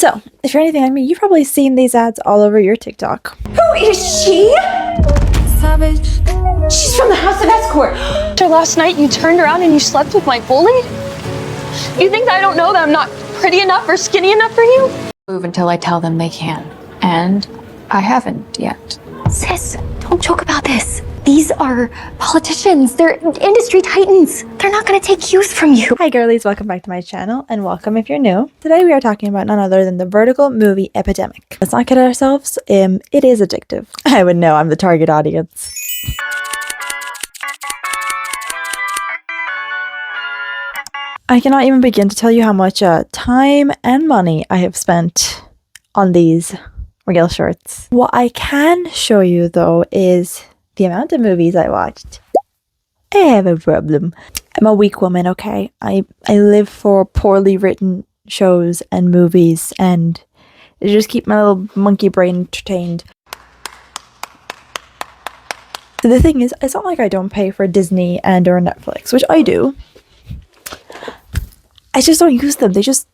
So, if you're anything like me, you've probably seen these ads all over your TikTok. Who is she? Savage. She's from the House of Escort. After last night, you turned around and you slept with my bully? You think that I don't know that I'm not pretty enough or skinny enough for you? Move until I tell them they can. And I haven't yet. Sis, don't joke about this. These are politicians. They're industry titans. They're not going to take cues from you. Hi girlies, welcome back to my channel and welcome if you're new. Today we are talking about none other than the vertical movie epidemic. Let's not kid ourselves, it is addictive. I would know, I'm the target audience. I cannot even begin to tell you how much time and money I have spent on these Reelshorts. What I can show you though is the amount of movies I watched. I have a problem. I'm a weak woman, okay? I live for poorly written shows and movies and they just keep my little monkey brain entertained. The thing is, it's not like I don't pay for Disney and or Netflix, which I do. I just don't use them. They just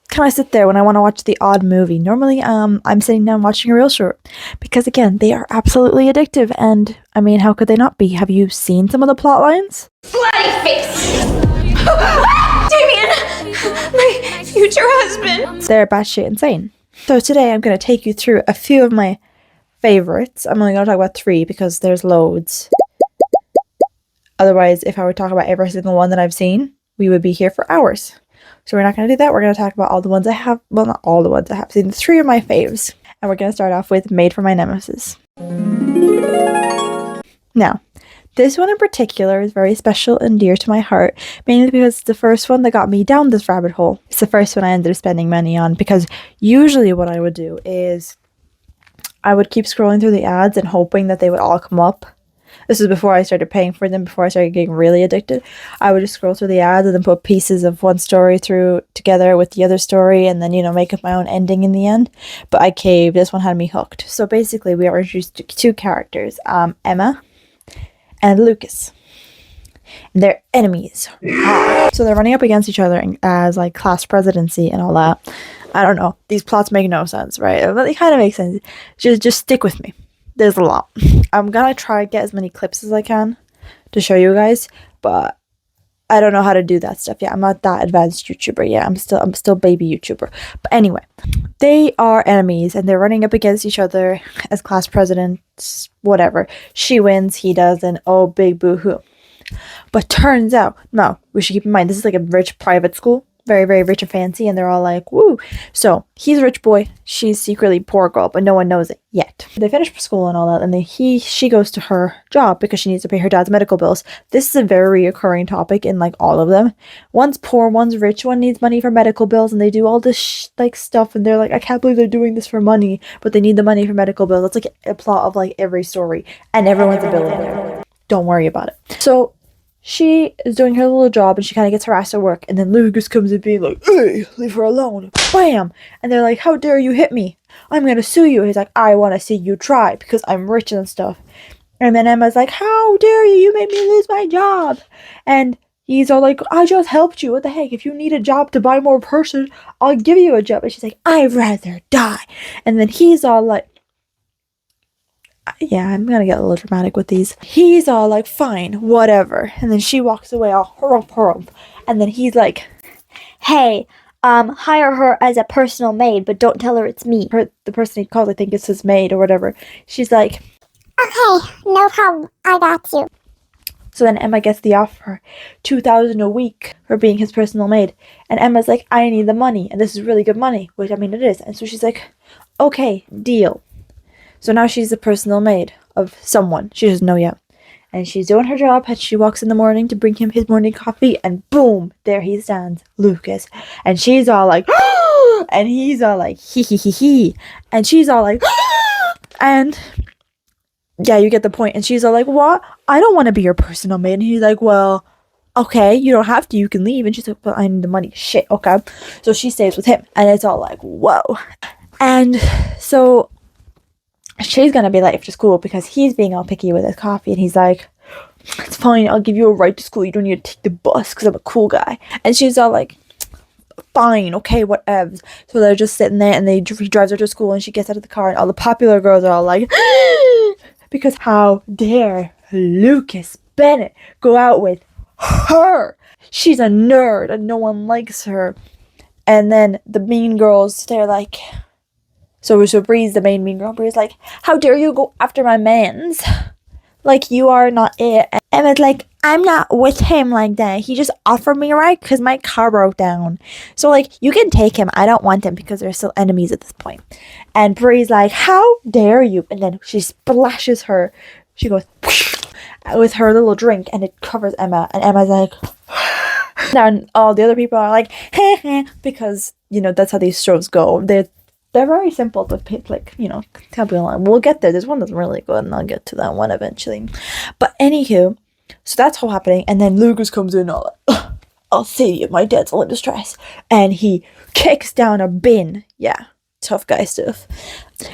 kind of sit there when I want to watch the odd movie. Normally, I'm sitting down watching a Reelshort because, again, they are absolutely addictive. And, I mean, how could they not be? Have you seen some of the plot lines? Bloody face! Damien! My future husband! They're batshit insane. So today, I'm going to take you through a few of my favorites. I'm only going to talk about 3 because there's loads. Otherwise, if I would talk about every single one that I've seen, we would be here for hours. So we're not going to do that. We're going to talk about all the ones I have. Well, not all the ones I have seen. 3 of my faves. And we're going to start off with Made for My Nemesis. Now, this one in particular is very special and dear to my heart. Mainly because it's the first one that got me down this rabbit hole. It's the first one I ended up spending money on. Because usually what I would do is I would keep scrolling through the ads and hoping that they would all come up. This is before I started paying for them, before I started getting really addicted. I would just scroll through the ads and then put pieces of one story through together with the other story and then, you know, make up my own ending in the end. But I caved. This one had me hooked. So basically, we are introduced to 2 characters, Emma and Lucas. And they're enemies. So they're running up against each other as, like, class presidency and all that. I don't know. These plots make no sense, right? But they kind of make sense. Just stick with me. There's a lot. I'm gonna try to get as many clips as I can to show you guys, but I don't know how to do that stuff yet. I'm not that advanced YouTuber yet. I'm still baby YouTuber. But anyway, they are enemies and they're running up against each other as class presidents, whatever. She wins, he doesn't. Oh, big boo-hoo. But turns out, no, we should keep in mind, this is like a rich private school. Very, very rich and fancy, and they're all like, woo. So he's a rich boy, she's secretly poor girl, but no one knows it yet. They finish school and all that, and then she goes to her job because she needs to pay her dad's medical bills. This is a very recurring topic in like all of them. One's poor, one's rich, one needs money for medical bills, and they do all this like stuff, and they're like, I can't believe they're doing this for money, but they need the money for medical bills. That's like a plot of like every story, and everyone's a billionaire. Don't worry about it. So she is doing her little job and she kind of gets harassed at work, and then Lucas comes in being like, hey, leave her alone. Bam! And they're like, how dare you hit me? I'm gonna sue you. He's like, I want to see you try because I'm rich and stuff. And then Emma's like, how dare you? You made me lose my job. And he's all like, I just helped you. What the heck? If you need a job to buy more purses, I'll give you a job. And she's like, I'd rather die. And then he's all like, yeah, I'm gonna get a little dramatic with these. He's all like, fine, whatever. And then she walks away all hurrup. And then he's like, Hey, hire her as a personal maid, but don't tell her it's me. the person he calls, I think it's his maid or whatever. She's like, okay, no problem. I got you. so then Emma gets the offer, $2,000 a week for being his personal maid. And Emma's like, I need the money. And this is really good money, which I mean it is. And so she's like, okay, deal. So now she's the personal maid of someone. She doesn't know yet. And she's doing her job, and she walks in the morning to bring him his morning coffee, and boom, there he stands, Lucas. And she's all like, and he's all like, he. And she's all like, and yeah, you get the point. And she's all like, what? I don't want to be your personal maid. And he's like, well, okay, you don't have to, you can leave. And she's like, but I need the money. Shit, okay. So she stays with him, and it's all like, whoa. And so she's gonna be late for school because he's being all picky with his coffee, and he's like, it's fine, I'll give you a ride to school, you don't need to take the bus because I'm a cool guy. And she's all like, fine, okay, whatever. So they're just sitting there, and he drives her to school, and she gets out of the car, and all the popular girls are all like, because how dare Lucas Bennett go out with her? She's a nerd, and no one likes her. And then the mean girls, they're like, so Bree's the main mean girl. Bree's like, how dare you go after my mans? Like, you are not it. And Emma's like, I'm not with him like that. He just offered me a ride because my car broke down. So, like, you can take him. I don't want him because they're still enemies at this point. And Bree's like, how dare you? And then she splashes her. She goes with her little drink, and it covers Emma. And Emma's like, and all the other people are like, because, you know, that's how these shows go. They're very simple to pick, like, you know, we'll get there. This one is really good, and I'll get to that one eventually. But anywho, so that's all happening, and then Lucas comes in all like, I'll save you, my dad's all in distress. And he kicks down a bin. Yeah, tough guy stuff.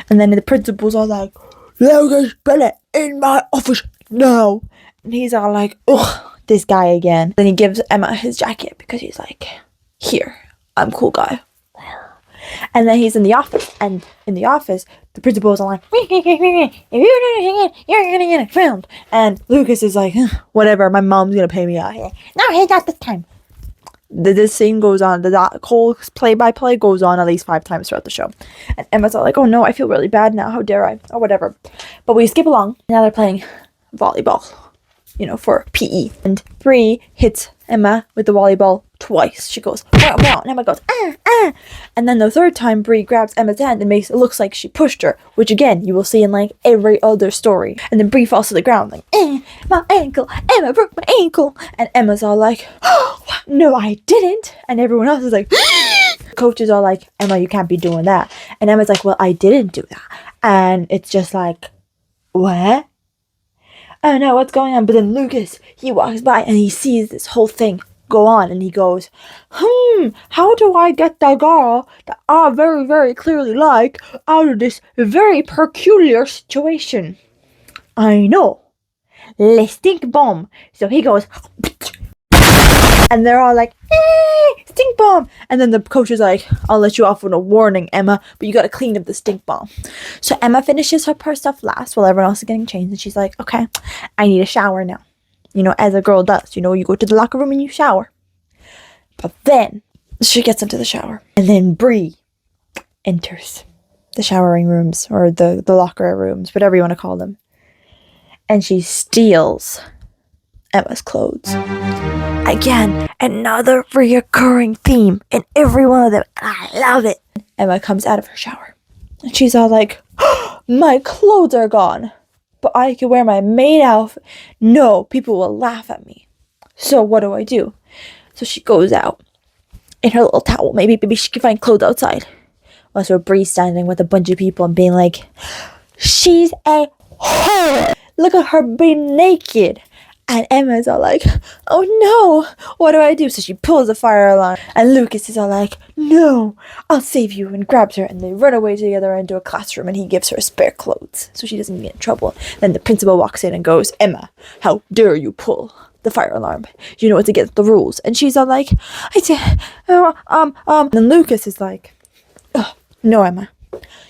And then the principal's all like, Lucas Bennett in my office now. And he's all like, ugh, this guy again. Then he gives Emma his jacket because he's like, here, I'm cool guy. And then he's in the office, and in the office, the principals are like, if you don't get it, you're gonna get it filmed. And Lucas is like, whatever, my mom's gonna pay me out here. No, he's not this time. This scene goes on, the whole play-by-play goes on at least 5 times throughout the show. And Emma's all like, oh no, I feel really bad now, how dare I, or whatever. But we skip along, now they're playing volleyball, you know, for PE. And Bree hits Emma with the volleyball twice. She goes, wow, wow, and Emma goes, ah, ah. And then the third time, Bree grabs Emma's hand and makes it looks like she pushed her, which again, you will see in like every other story. And then Bree falls to the ground like, my ankle, Emma broke my ankle. And Emma's all like, oh, no, I didn't. And everyone else is like, coach is all like, Emma, you can't be doing that. And Emma's like, well, I didn't do that. And it's just like, what? I don't know what's going on. But then Lucas, he walks by and he sees this whole thing go on, and he goes, how do I get the girl that I very, very clearly like out of this very peculiar situation? I know. Le stink bomb. So he goes, and they're all like, stink bomb. And then the coach is like, I'll let you off with a warning, Emma, but you gotta clean up the stink bomb. So Emma finishes her stuff last while everyone else is getting changed, and she's like, okay, I need a shower now. You know, as a girl does. You know, you go to the locker room and you shower. But then she gets into the shower, and then Bree enters the showering rooms, or the locker rooms, whatever you want to call them. And she steals Emma's clothes. Again, another reoccurring theme in every one of them. I love it. Emma comes out of her shower, and she's all like, oh, my clothes are gone, but I can wear my maid outfit. No, people will laugh at me. So what do? So she goes out in her little towel. Maybe she can find clothes outside. Well, so Bree's standing with a bunch of people and being like, she's a whore. Look at her being naked. And Emma's all like, oh no, what do? So she pulls the fire alarm, and Lucas is all like, no, I'll save you, and grabs her, and they run away together into a classroom, and he gives her spare clothes so she doesn't get in trouble. Then the principal walks in and goes, Emma, how dare you pull the fire alarm? You know it's against the rules. And she's all like, I did, And then Lucas is like, oh, no, Emma,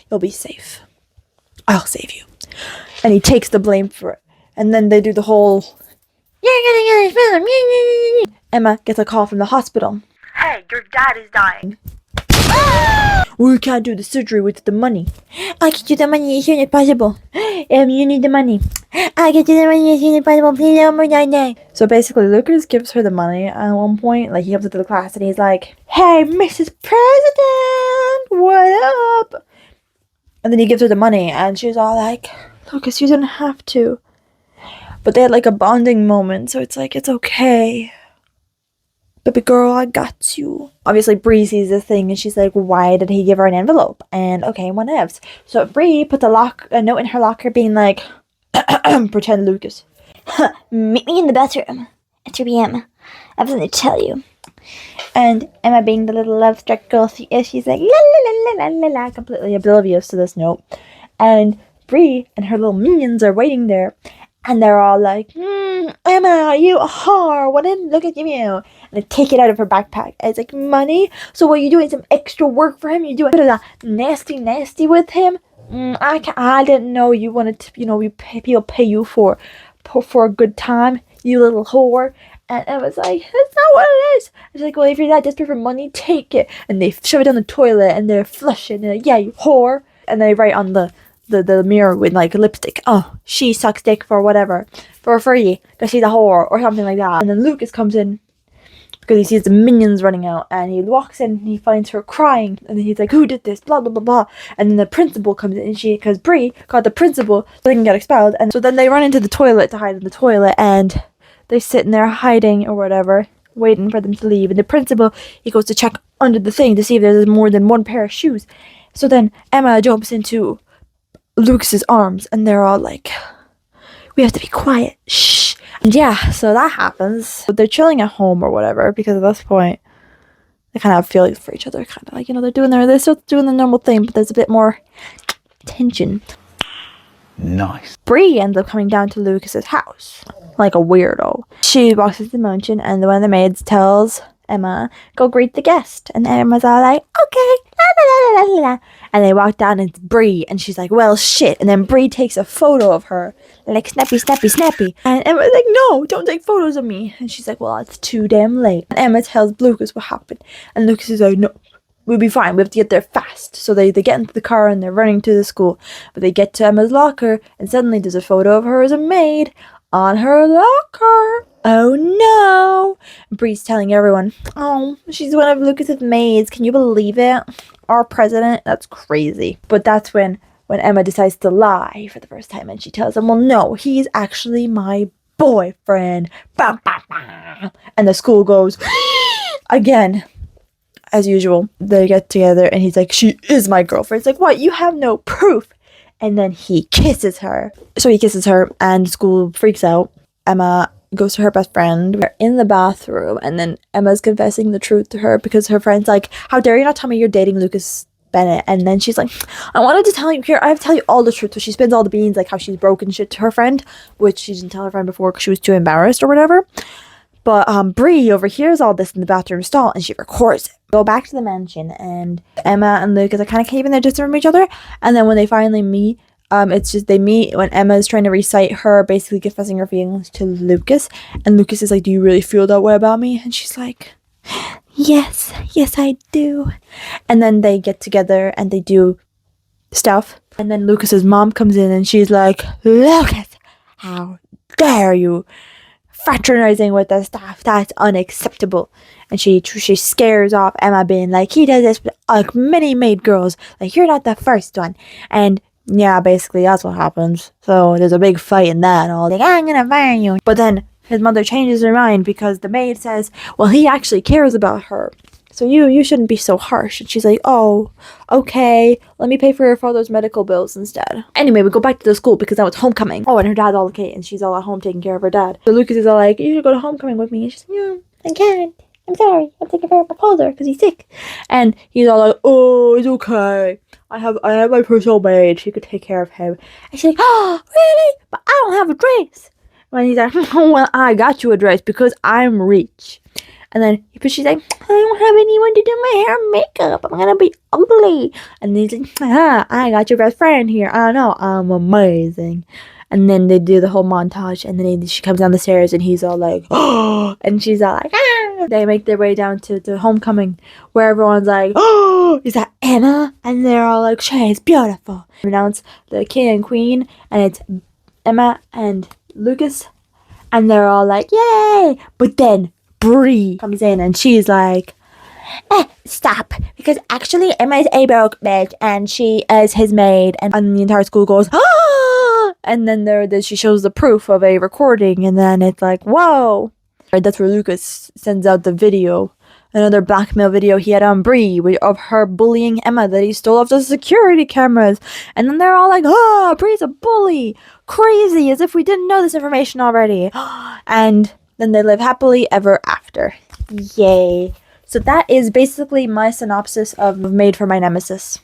you'll be safe. I'll save you. And he takes the blame for it. And then they do the whole, Emma gets a call from the hospital. Hey, your dad is dying. We can't do the surgery with the money. I can do the money as soon as possible. You need the money. I can do the money as soon as possible. Please help my dad die. So basically, Lucas gives her the money at one point. Like, he comes into the class and he's like, hey, Mrs. President, what up? And then he gives her the money, and she's all like, Lucas, you don't have to. But they had like a bonding moment, so it's like, it's okay. Baby girl, I got you. Obviously, Bree sees this thing, and she's like, why did he give her an envelope? And okay, whatevs. So Bree puts a note in her locker being like, pretend Lucas. Meet me in the bathroom at 3 p.m. I have something to tell you. And Emma, being the little love-struck girl she is, she's like, la la la la la la, completely oblivious to this note. And Bree and her little minions are waiting there. And they're all like, Emma, you whore, what didn't look at you? And they take it out of her backpack. And it's like, money? So what, you doing some extra work for him? You doing a bit of that nasty with him? I didn't know you wanted to, people pay you for a good time, you little whore. And Emma's like, that's not what it is. And she's like, well, if you're that desperate for money, take it. And they shove it down the toilet and they're flushing. And they're like, yeah, you whore. And they write on the mirror with like lipstick, oh, she sucks dick for whatever, for free, because she's a whore, or something like that. And then Lucas comes in because he sees the minions running out, and he walks in and he finds her crying, and then he's like, who did this, blah blah blah blah. And then the principal comes in, and because Bree got the principal so they can get expelled. And so then they run into the toilet to hide in the toilet, and they're sitting there hiding or whatever, waiting for them to leave. And the principal, he goes to check under the thing to see if there's more than one pair of shoes. So then Emma jumps into Lucas's arms, and they're all like, we have to be quiet, shh. And yeah, so that happens. They're chilling at home or whatever, because at this point they kind of have feelings for each other, kind of like, they're still doing the normal thing, but there's a bit more tension. Nice. Bree ends up coming down to Lucas's house like a weirdo. She walks into the mansion, and one of the maids tells Emma, go greet the guest. And Emma's all like, okay, la la la la la. And they walk down, and it's Bree, and she's like, well, shit. And then Bree takes a photo of her, like, snappy, snappy, snappy. And Emma's like, no, don't take photos of me. And she's like, well, it's too damn late. And Emma tells Lucas what happened. And Lucas is like, no, we'll be fine. We have to get there fast. So they get into the car, and they're running to the school. But they get to Emma's locker, and suddenly there's a photo of her as a maid on her locker. Oh no! Bree's telling everyone, oh, she's one of Lucas's maids. Can you believe it? Our president? That's crazy. But that's when Emma decides to lie for the first time, and she tells him, well, no, he's actually my boyfriend. Bah, bah, bah. And the school goes, again, as usual. They get together, and he's like, she is my girlfriend. It's like, what? You have no proof. And then he kisses her. So he kisses her, and school freaks out. Emma goes to her best friend. We're in the bathroom, and then Emma's confessing the truth to her because her friend's like, how dare you not tell me you're dating Lucas Bennett? And then she's like, I wanted to tell you here, I have to tell you all the truth. So she spins all the beans, like how she's broken shit to her friend, which she didn't tell her friend before because she was too embarrassed or whatever. But Bree overhears all this in the bathroom stall, and she records it. Go back to the mansion, and Emma and Lucas are kind of keeping their distance from each other. And then when they finally meet, it's just they meet when Emma's trying to recite her, basically confessing her feelings to Lucas. And Lucas is like, do you really feel that way about me? And she's like, yes, I do. And then they get together and they do stuff. And then Lucas's mom comes in, and she's like, Lucas, how dare you fraternizing with the staff? That's unacceptable. And she scares off Emma, being like, he does this with like many maid girls, like you're not the first one. And yeah, basically that's what happens. So there's a big fight in that, and all like, I'm gonna fire you. But then his mother changes her mind because the maid says, well, he actually cares about her, so you shouldn't be so harsh. And she's like, oh, okay, let me pay for your father's medical bills instead. Anyway, we go back to the school because now it's homecoming. Oh, and her dad's all okay, and she's all at home taking care of her dad. So Lucas is all like, you should go to homecoming with me. And she's like, no, I can't. I'm sorry. I'm taking care of my father because he's sick. And he's all like, oh, it's okay. I have my personal maid. She could take care of him. And she's like, oh, really? But I don't have a dress. And he's like, oh, well, I got you a dress because I'm rich. And then she's like, I don't have anyone to do my hair and makeup. I'm gonna be ugly. And he's like, I got your best friend here. I know, I'm amazing. And then they do the whole montage, and then she comes down the stairs, and he's all like, oh, and she's all like, ah. They make their way down to the homecoming, where everyone's like, oh, is that Emma? And they're all like, she's beautiful. They announce the king and queen, and it's Emma and Lucas, and they're all like, yay! But then Bree comes in, and she's like, stop, because actually Emma is a broke bitch, and she is his maid. And the entire school goes, ah! And then she shows the proof of a recording, and then it's like, whoa. That's where Lucas sends out the video, another blackmail video he had on Bree of her bullying Emma that he stole off the security cameras. And then they're all like, oh, Bree's a bully, crazy, as if we didn't know this information already. And then they live happily ever after. Yay. So that is basically my synopsis of Made for My Nemesis.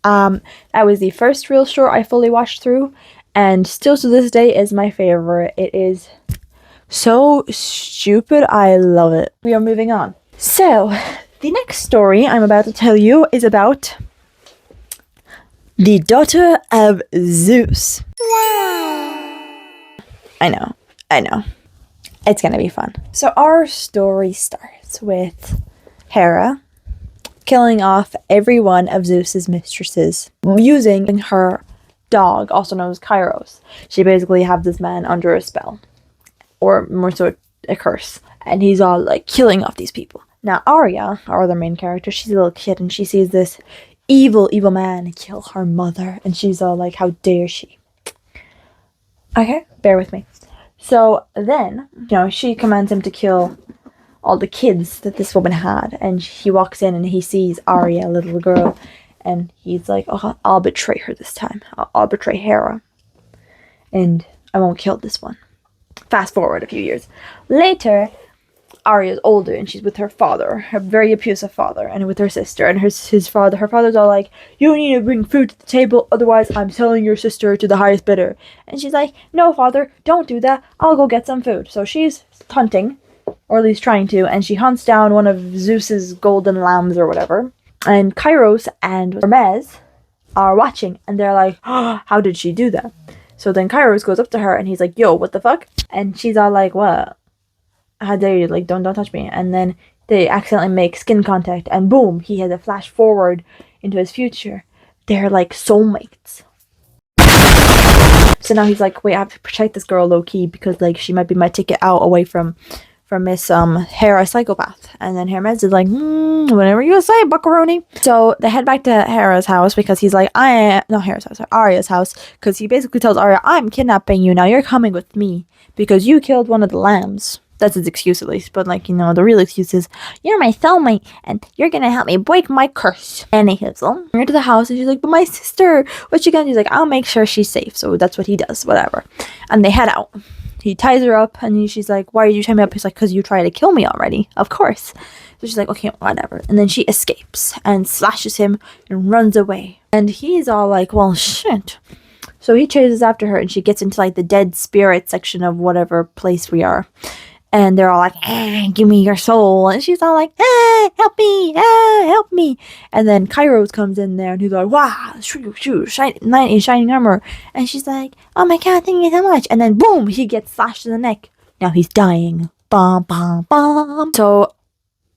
That was the first Reelshort I fully watched through, and still to this day is my favorite. It is so stupid. I love it. We are moving on. So, the next story I'm about to tell you is about the daughter of Zeus. I know. It's gonna be fun. So our story starts with Hera killing off every one of Zeus's mistresses using her dog, also known as Kairos. She basically had this man under a spell, or more so a curse, and he's all like killing off these people. Now Arya, our other main character, she's a little kid and she sees this evil man kill her mother, and she's all like, how dare she? Okay, bear with me. So then, she commands him to kill all the kids that this woman had, and he walks in and he sees Arya, a little girl, and he's like, oh, I'll betray her this time. I'll betray Hera, and I won't kill this one. Fast forward a few years later, Arya's older and she's with her father, her very abusive father, and with her sister, and her father's all like, you need to bring food to the table, otherwise I'm selling your sister to the highest bidder. And she's like, no father, don't do that, I'll go get some food. So she's hunting, or at least trying to, and she hunts down one of Zeus's golden lambs or whatever, and Kairos and Hermes are watching, and they're like, oh, how did she do that? So then Kairos goes up to her and he's like, yo, what the fuck? And she's all like, what? How dare you, like, don't touch me. And then they accidentally make skin contact, and boom, he has a flash forward into his future. They're like soulmates. So now he's like, wait, I have to protect this girl low-key because like she might be my ticket out away from Miss Hera psychopath. And then Hermes is like, whatever you say, buckaroni. So they head back to Hera's house because he's like, Arya's house, because he basically tells Arya, I'm kidnapping you now, you're coming with me because you killed one of the lambs. That's his excuse, at least. But, like, the real excuse is, you're my soulmate, and you're gonna help me break my curse. And he hits them. Bring her to the house, and she's like, but my sister, what you gonna do? He's like, I'll make sure she's safe. So that's what he does, whatever. And they head out. He ties her up, and she's like, why did you tie me up? He's like, because you tried to kill me already. Of course. So she's like, okay, whatever. And then she escapes, and slashes him, and runs away. And he's all like, well, shit. So he chases after her, and she gets into, like, the dead spirit section of whatever place we are. And they're all like, give me your soul. And she's all like, help me. And then Kairos comes in there and he's like, wow, knight in shining armor. And she's like, oh my god, thank you so much. And then boom, he gets slashed in the neck. Now he's dying. Bum, bum, bum. So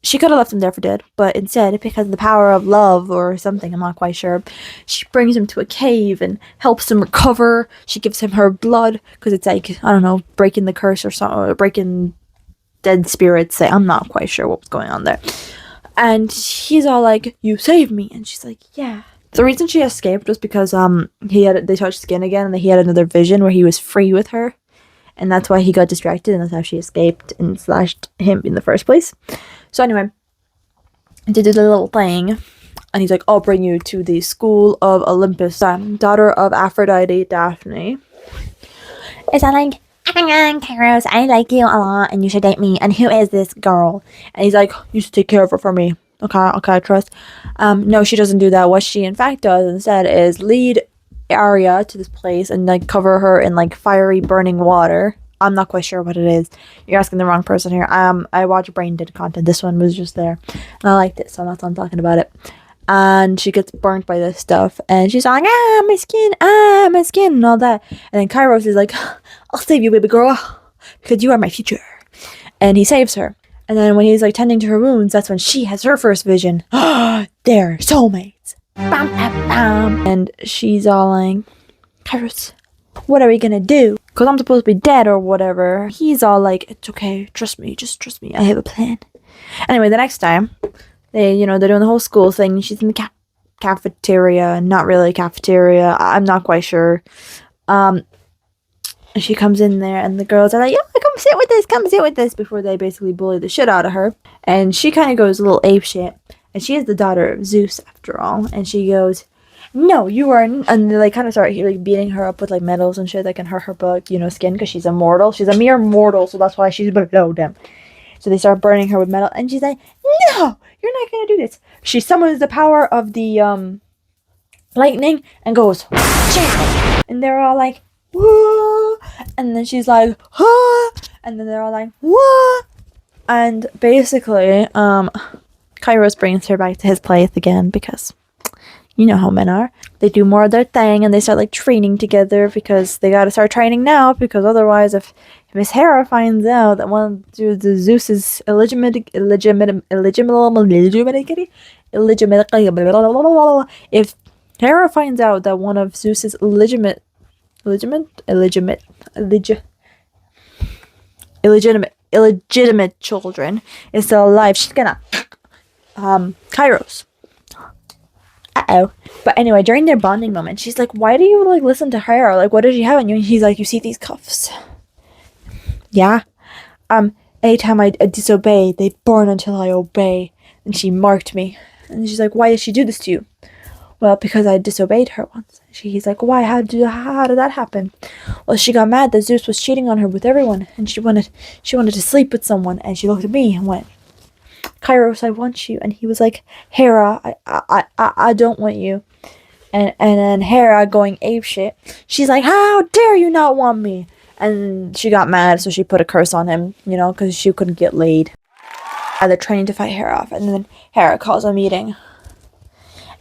she could have left him there for dead, but instead, because of the power of love or something, I'm not quite sure, she brings him to a cave and helps him recover. She gives him her blood because it's like, I don't know, breaking the curse or something, or breaking dead spirits. I'm not quite sure what was going on there. And he's all like, you saved me. And she's like, yeah. The reason she escaped was because they touched skin again, and he had another vision where he was free with her. And that's why he got distracted, and that's how she escaped and slashed him in the first place. So anyway, they did a little thing, and he's like, I'll bring you to the school of Olympus, daughter of Aphrodite Daphne. Is that like, Kairos, I like you a lot, and you should date me, and who is this girl? And he's like, you should take care of her for me. Okay, trust. No, she doesn't do that. What she in fact does instead is lead Arya to this place and like cover her in like fiery burning water. I'm not quite sure what it is. You're asking the wrong person here. I watch brain dead content. This one was just there, and I liked it, so that's why I'm talking about it. And she gets burnt by this stuff, and she's like, my skin, and all that. And then Kairos is like, I'll save you, baby girl, because you are my future. And he saves her. And then when he's like tending to her wounds, that's when she has her first vision. They're soulmates. Bam, bam, bam. And she's all like, Kairos, what are we gonna do? Because I'm supposed to be dead or whatever. He's all like, it's okay, trust me, just trust me, I have a plan. Anyway, the next time, they're doing the whole school thing. She's in the cafeteria, not really a cafeteria, I'm not quite sure. And she comes in there, and the girls are like, yeah, come sit with this, before they basically bully the shit out of her. And she kind of goes a little apeshit. And she is the daughter of Zeus, after all. And she goes, no, you are... And they like kind of start like beating her up with like metals and shit that can hurt her skin, because she's immortal. She's a mere mortal, so that's why she's below them. So they start burning her with metal, and she's like, no, you're not gonna do this. She summons the power of the lightning and goes, Chow! And they're all like, whoa, and then she's like, huh, and then they're all like, what? And basically, Kairos brings her back to his place again because you know how men are. They do more of their thing and they start like training together because they gotta start training now, because otherwise if Miss Hera finds out that one of the Zeus's if Hera finds out that one of Zeus's illegitimate children is still alive, she's gonna Kairos. Uh-oh. But anyway, during their bonding moment, she's like, why do you like listen to her? Like, what does she have on you? And he's like, you see these cuffs? Yeah. Anytime I disobey, they burn until I obey. And she marked me. And she's like, why did she do this to you? Well, because I disobeyed her once. He's like, why? How did that happen? Well, she got mad that Zeus was cheating on her with everyone, and she wanted to sleep with someone, and she looked at me and went, Kairos, I want you. And he was like, Hera, I don't want you. And then Hera going apeshit, she's like, how dare you not want me? And she got mad, so she put a curse on him, you know, because she couldn't get laid. They're training to fight Hera off, and then Hera calls a meeting.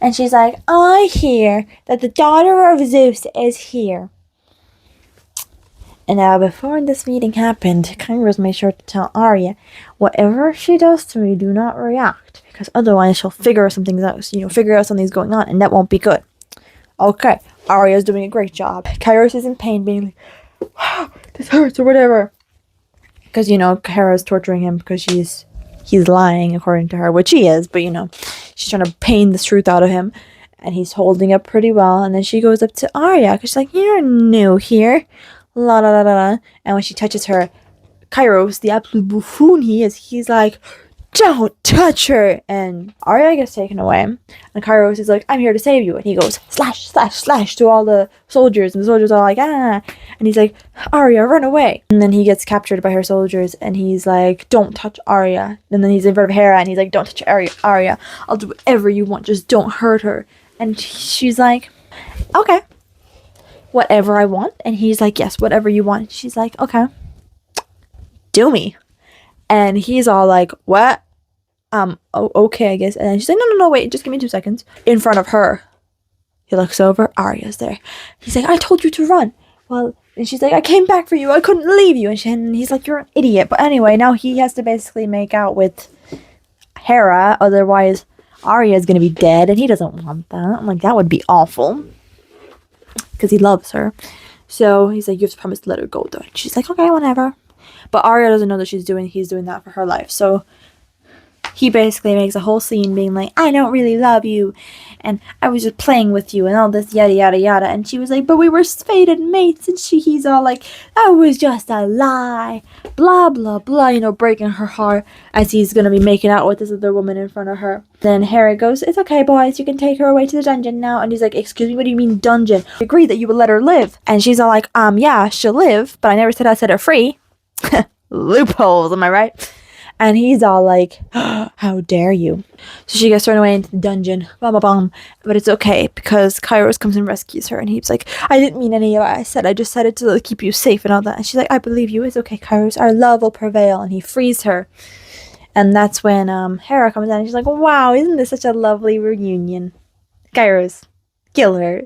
And she's like, I hear that the daughter of Zeus is here. And now, before this meeting happened, Kairos made sure to tell Arya, whatever she does to me, do not react, because otherwise she'll figure something's out, figure out something's going on, and that won't be good. Okay, Arya's doing a great job. Kairos is in pain, being like, this hurts or whatever, because Hera's torturing him because he's lying according to her, which he is, but she's trying to pain the truth out of him, and he's holding up pretty well. And then she goes up to Arya because she's like, you're new here. La la la la. And when she touches her, Kairos, the absolute buffoon he is, he's like, don't touch her. And Arya gets taken away, and Kairos is like, I'm here to save you. And he goes slash slash slash to all the soldiers, and the soldiers are like, ah. And he's like, Arya, run away. And then he gets captured by her soldiers, and he's like, don't touch Arya. And then he's in front of Hera, and he's like, don't touch Arya. I'll do whatever you want, just don't hurt her. And she's like, okay, whatever I want. And he's like, yes, whatever you want. She's like, okay, do me. And he's all like, what? Okay, I guess. And then she's like, no, wait, just give me 2 seconds. In front of her. He looks over, Arya's there. He's like, I told you to run. Well, and she's like, I came back for you, I couldn't leave you. And he's like, you're an idiot. But anyway, now he has to basically make out with Hera, otherwise Arya's gonna be dead, and he doesn't want that. I'm like, that would be awful, because he loves her. So he's like, you have to promise to let her go, though. And she's like, okay, whatever. But Arya doesn't know that he's doing that for her life. So he basically makes a whole scene being like, I don't really love you, and I was just playing with you, and all this yada yada yada. And she was like, but we were fated mates. And he's all like, that was just a lie, blah blah blah, breaking her heart as he's gonna be making out with this other woman in front of her. Then Hera goes, it's okay, boys, you can take her away to the dungeon now. And he's like, excuse me, what do you mean dungeon? I agree that you would let her live. And she's all like, yeah, she'll live, but I never said I set her free. Loopholes, am I right? And he's all like, how dare you? So she gets thrown away into the dungeon. Bum, bum, bum. But it's okay, because Kairos comes and rescues her. And he's like, I didn't mean any of what I said. I just said it to keep you safe and all that. And she's like, I believe you. It's okay, Kairos. Our love will prevail. And he frees her. And that's when Hera comes down. And she's like, wow, isn't this such a lovely reunion? Kairos, kill her.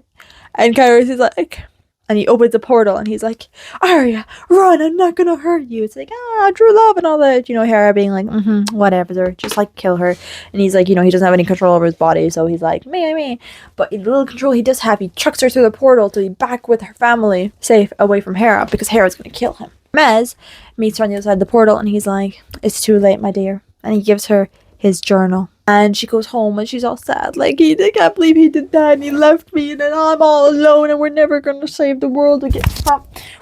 And Kairos is like... And he opens a portal, and he's like, Arya, run, I'm not gonna hurt you. It's like, true love and all that. Hera being like, whatever, just like kill her. And he's like, he doesn't have any control over his body, so he's like, me. But the little control he does have, he chucks her through the portal to be back with her family, safe away from Hera, because Hera's gonna kill him. Mez meets her on the other side of the portal, and he's like, it's too late, my dear. And he gives her his journal. And she goes home, and she's all sad. Like, I can't believe he did that, and he left me, and then I'm all alone, and we're never going to save the world again.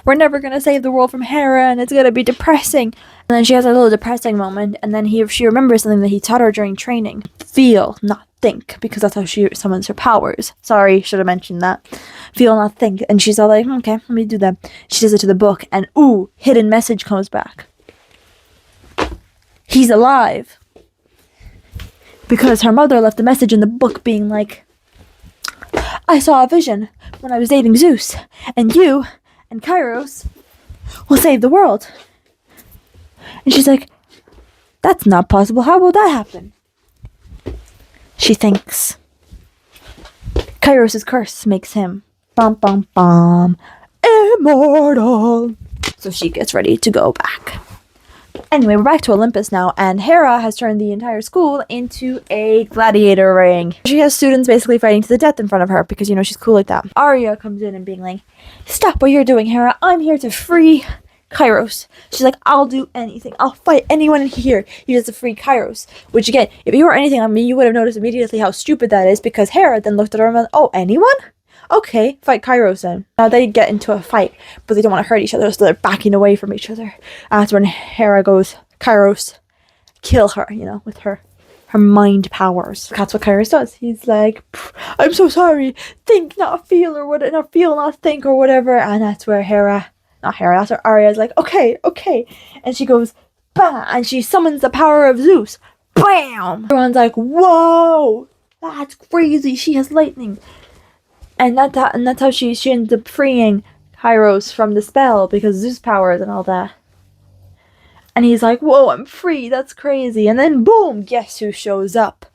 We're never going to save the world from Hera, and it's going to be depressing. And then she has a little depressing moment, and then she remembers something that he taught her during training. Feel, not think, because that's how she summons her powers. Sorry, should have mentioned that. Feel, not think. And she's all like, okay, let me do that. She does it to the book, and hidden message comes back. He's alive. Because her mother left a message in the book being like, I saw a vision when I was dating Zeus, and you and Kairos will save the world. And she's like, that's not possible. How will that happen? She thinks Kairos' curse makes him immortal. So she gets ready to go back. Anyway, we're back to Olympus now, and Hera has turned the entire school into a gladiator ring. She has students basically fighting to the death in front of her because, you know, she's cool like that. Arya comes in and being like, stop what you're doing, Hera. I'm here to free Kairos. She's like, I'll do anything. I'll fight anyone in here. You just to free Kairos. Which, again, if you were anything on me, you would have noticed immediately how stupid that is, because Hera then looked at her and went, oh, anyone? Okay, fight Kairos then. Now they get into a fight, but they don't want to hurt each other, so they're backing away from each other. That's when Hera goes, Kairos, kill her, you know, with her mind powers. That's what Kairos does. He's like, I'm so sorry, think, not feel, or what, not feel, not think, or whatever. And that's where that's where Arya's like, okay. And she goes, bah, and she summons the power of Zeus. Bam! Everyone's like, whoa, that's crazy, she has lightning. And that's how she ends up freeing Kairos from the spell, because Zeus powers and all that. And he's like, whoa, I'm free, that's crazy. And then boom, guess who shows up?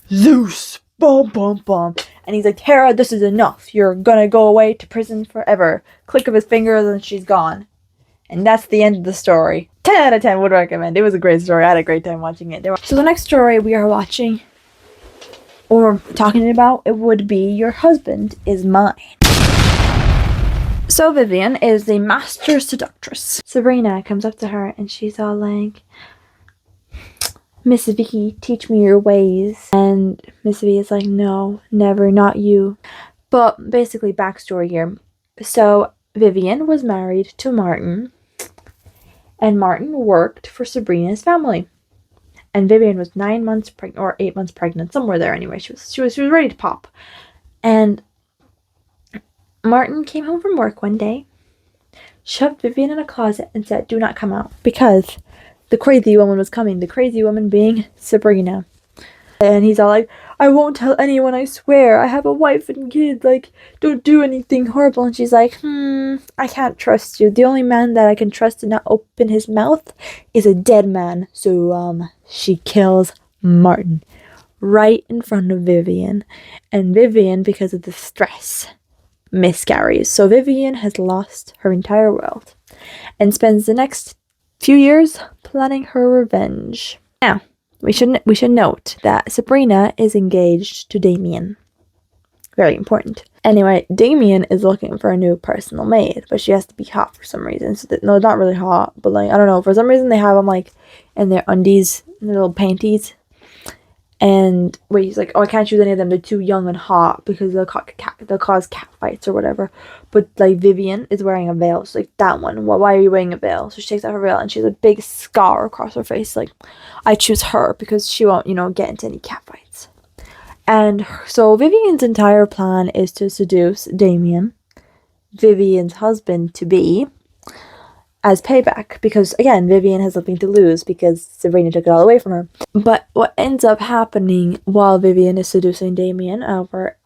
Zeus! Boom, boom, boom. And he's like, Hera, this is enough. You're gonna go away to prison forever. Click of his fingers and she's gone. And that's the end of the story. 10 out of 10 would recommend. It was a great story. I had a great time watching it. So the next story we are watching or talking about, it would be Your Husband Is Mine. So Vivian is the master seductress. Sabrina comes up to her and she's all like, Miss Vicky, teach me your ways. And Miss V is like, no, never, not you. But basically, backstory here. So Vivian was married to Martin, and Martin worked for Sabrina's family. And Vivian was 9 months pregnant, or 8 months pregnant, somewhere there anyway. She was ready to pop. And Martin came home from work one day, shoved Vivian in a closet and said, do not come out, because the crazy woman was coming. The crazy woman being Sabrina. And he's all like, I won't tell anyone, I swear. I have a wife and kids. Like, don't do anything horrible. And she's like, I can't trust you. The only man that I can trust to not open his mouth is a dead man. So, she kills Martin right in front of Vivian. And Vivian, because of the stress, miscarries. So Vivian has lost her entire world and spends the next few years planning her revenge. Now, we should note that Sabrina is engaged to Damien. Very important. Anyway, Damien is looking for a new personal maid, but she has to be hot for some reason. So no, not really hot, but like, I don't know, for some reason they have them like in their undies, in their little panties. And wait, he's like, oh, I can't choose any of them. They're too young and hot because they'll cause cat fights or whatever. But like Vivian is wearing a veil. So like that one. Well, why are you wearing a veil? So she takes off her veil and she has a big scar across her face. Like, I choose her because she won't, get into any cat fights. And so Vivian's entire plan is to seduce Damien, Vivian's husband to be, as payback, because again, Vivian has nothing to lose because Sabrina took it all away from her. But what ends up happening while Vivian is seducing Damien over,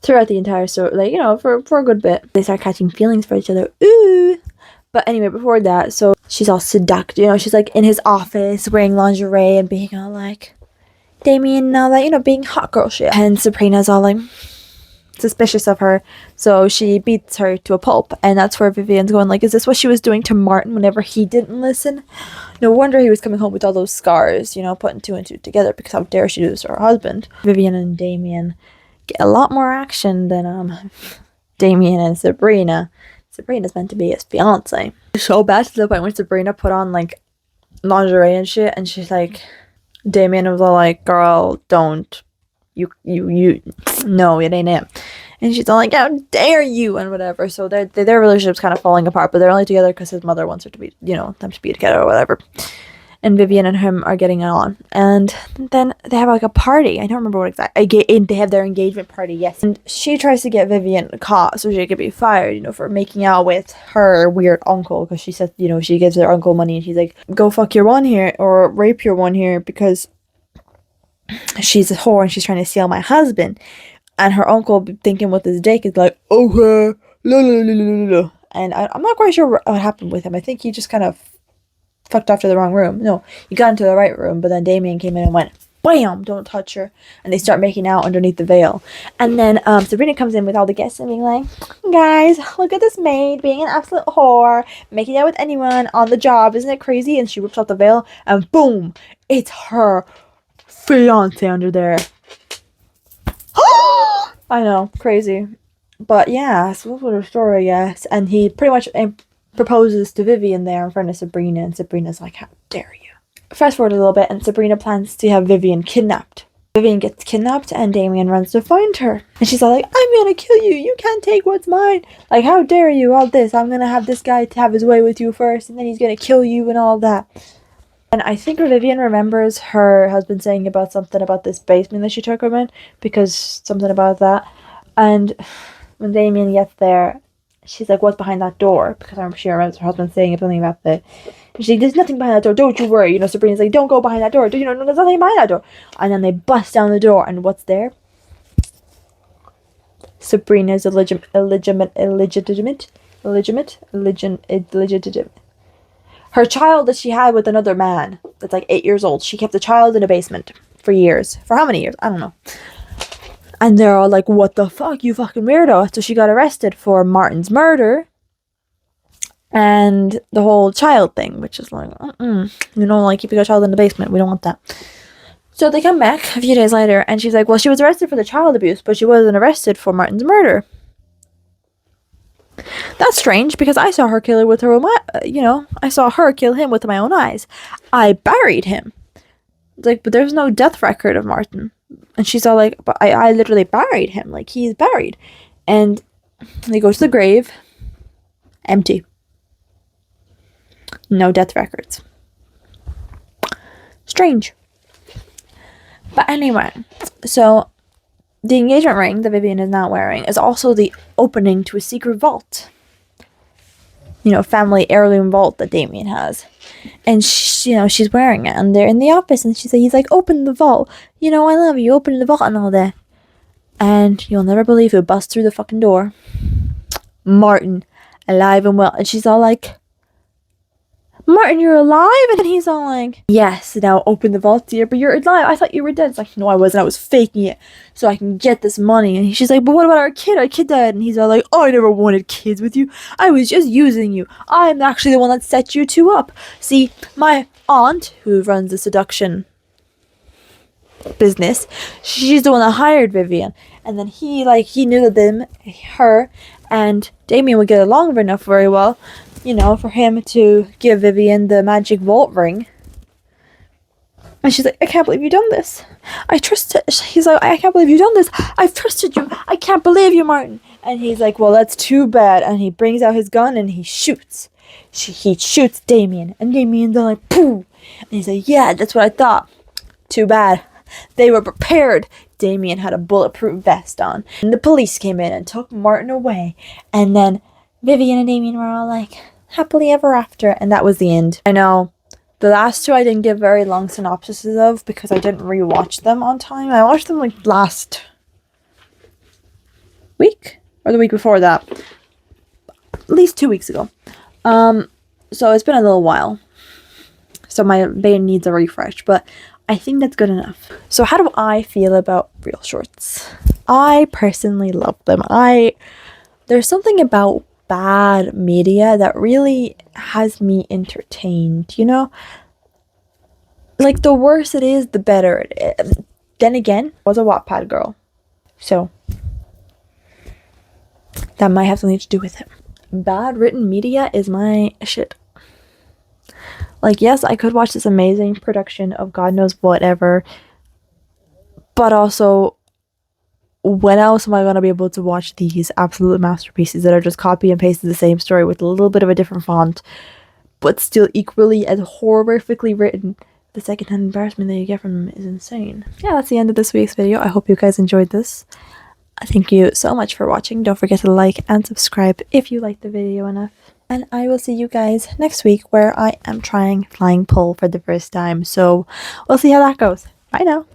throughout the entire story, like, for a good bit, they start catching feelings for each other. Ooh! But anyway, before that, so she's all seduced, she's like in his office wearing lingerie and being all like, Damien and all that, being hot girl shit. And Sabrina's all like, suspicious of her, so she beats her to a pulp. And that's where Vivian's going like, is this what she was doing to Martin whenever he didn't listen? No wonder he was coming home with all those scars, putting two and two together, because how dare she do this to her husband. Vivian and Damien get a lot more action than Damien and Sabrina. Sabrina's meant to be his fiance. So bad to the point where Sabrina put on like lingerie and shit, and she's like, Damien was all like, girl, don't. You no, it ain't it. And she's all like, how dare you, and whatever. So their relationship's kind of falling apart, but they're only together because his mother wants her to be, them to be together or whatever. And Vivian and him are getting on. And then they have like a party. I don't remember what exactly. They have their engagement party, yes. And she tries to get Vivian caught so she could be fired, for making out with her weird uncle. Because she says, she gives her uncle money and she's like, go fuck your one here or rape your one here because she's a whore and she's trying to steal my husband. And her uncle, thinking with his dick, is like, okay, And I'm not quite sure what happened with him. I think he just kind of fucked off to the wrong room. No, he got into the right room, but then Damien came in and went, bam, don't touch her. And they start making out underneath the veil. And then Sabrina comes in with all the guests and being like, guys, look at this maid being an absolute whore, making out with anyone on the job. Isn't it crazy? And she rips out the veil and boom, it's her fiance under there. I know, crazy. But yeah, so that's what her story, yes. And he pretty much proposes to Vivian there in front of Sabrina, and Sabrina's like, how dare you. Fast forward a little bit, and Sabrina plans to have Vivian kidnapped. Vivian gets kidnapped, and Damien runs to find her. And she's all like, I'm gonna kill you, you can't take what's mine. Like, how dare you, all this, I'm gonna have this guy to have his way with you first, and then he's gonna kill you and all that. And I think Vivian remembers her husband saying about something about this basement that she took him in, because something about that. And when Damien gets there, she's like, what's behind that door? Because she remembers her husband saying something about that. And she's like, there's nothing behind that door, don't you worry. You know, Sabrina's like, don't go behind that door. You know, no, there's nothing behind that door. And then they bust down the door, and what's there? Sabrina's illegitimate. Her child that she had with another man that's like 8 years old. She kept the child in a basement for years. For how many years? I don't know. And they're all like, what the fuck, you fucking weirdo. So she got arrested for Martin's murder and the whole child thing, which is like, you know, like keeping a child in the basement. We don't want that. So they come back a few days later, and she's like, well, she was arrested for the child abuse, but she wasn't arrested for Martin's murder. That's strange, because I saw her kill her with her own, I saw her kill him with my own eyes. I buried him. It's like, but there's no death record of Martin. And she's all like, but I literally buried him. Like, he's buried. And they go to the grave. Empty. No death records. Strange. But anyway, so the engagement ring that Vivian is not wearing is also the opening to a secret vault. You know, family heirloom vault that Damien has. And she's wearing it, and they're in the office, and he's like, open the vault. You know, I love you, open the vault and all that. And you'll never believe who busts through the fucking door. Martin, alive and well. And she's all like, Martin, you're alive? And he's all like, yes, now open the vault, dear, but you're alive. I thought you were dead. It's like, no, I wasn't. I was faking it so I can get this money. And she's like, but what about our kid? Our kid died. And he's all like, oh, I never wanted kids with you. I was just using you. I'm actually the one that set you two up. See, my aunt, who runs the seduction business, she's the one that hired Vivian. And then he knew that her and Damien would get along enough very well, you know, for him to give Vivian the magic vault ring. And she's like, I can't believe you've done this. He's like, I can't believe you've done this. I've trusted you. I can't believe you, Martin. And he's like, well, that's too bad. And he brings out his gun and he shoots. He shoots Damien. And Damien's like, pooh. And he's like, yeah, that's what I thought. Too bad. They were prepared. Damien had a bulletproof vest on. And the police came in and took Martin away. And then Vivian and Damien were all like, happily ever after. And that was the end. I know. The last two I didn't give very long synopsises of because I didn't rewatch them on time. I watched them like last week or the week before that. At least 2 weeks ago. So it's been a little while. So my brain needs a refresh, but I think that's good enough. So how do I feel about Reelshorts? I personally love them. There's something about bad media that really has me entertained, you know? Like, the worse it is, the better. Then again, I was a Wattpad girl. So, that might have something to do with it. Bad written media is my shit. Like, yes, I could watch this amazing production of God knows whatever, but also, when else am I going to be able to watch these absolute masterpieces that are just copy and pasted the same story with a little bit of a different font, but still equally as horrifically written? The secondhand embarrassment that you get from them is insane. Yeah, that's the end of this week's video. I hope you guys enjoyed this. Thank you so much for watching. Don't forget to like and subscribe if you liked the video enough. And I will see you guys next week where I am trying flying pole for the first time. So we'll see how that goes. Bye now.